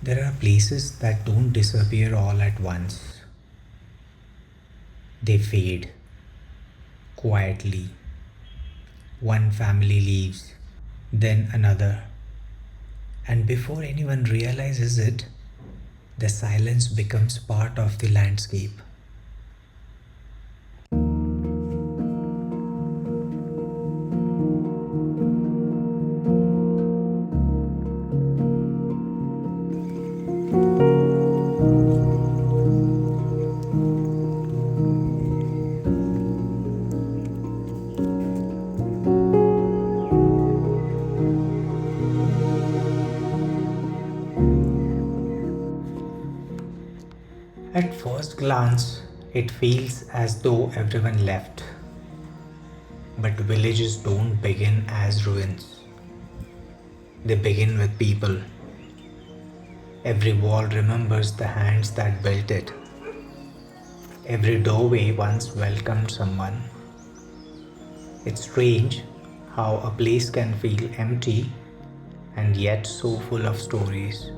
There are places that don't disappear all at once. They fade quietly. One family leaves, then another. And before anyone realizes it, the silence becomes part of the landscape. At first glance, it feels as though everyone left. But villages don't begin as ruins, they begin with people. Every wall remembers the hands that built it. Every doorway once welcomed someone. It's strange how a place can feel empty and yet so full of stories.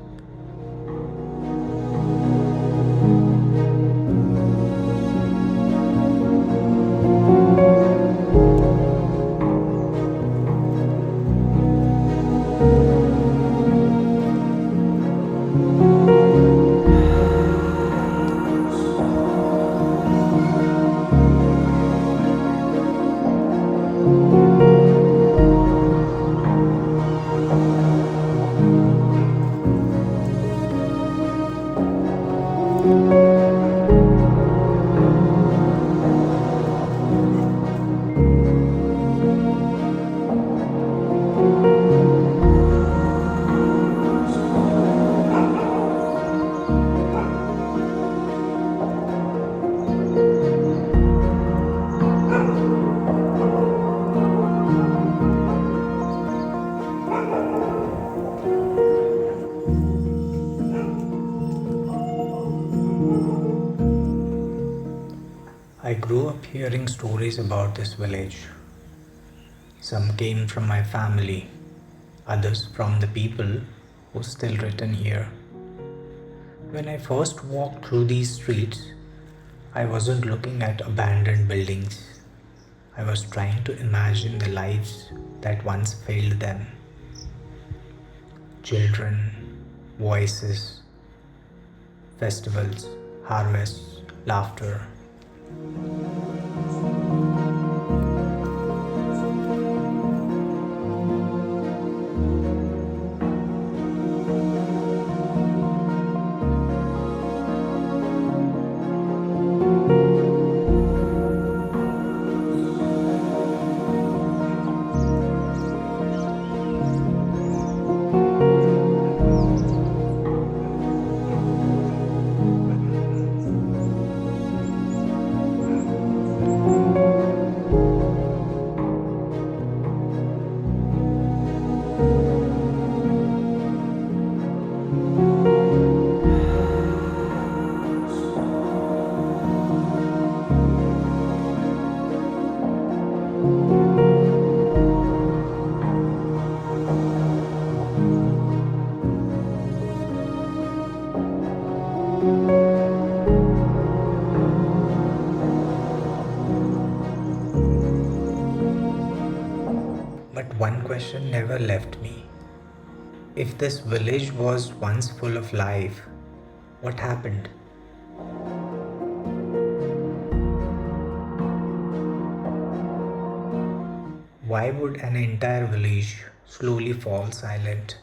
I grew up hearing stories about this village. Some came from my family, others from the people who still return here. When I first walked through these streets, I wasn't looking at abandoned buildings. I was trying to imagine the lives that once filled them. Children, voices, festivals, harvests, laughter. But one question never left me. If this village was once full of life, what happened? Why would an entire village slowly fall silent?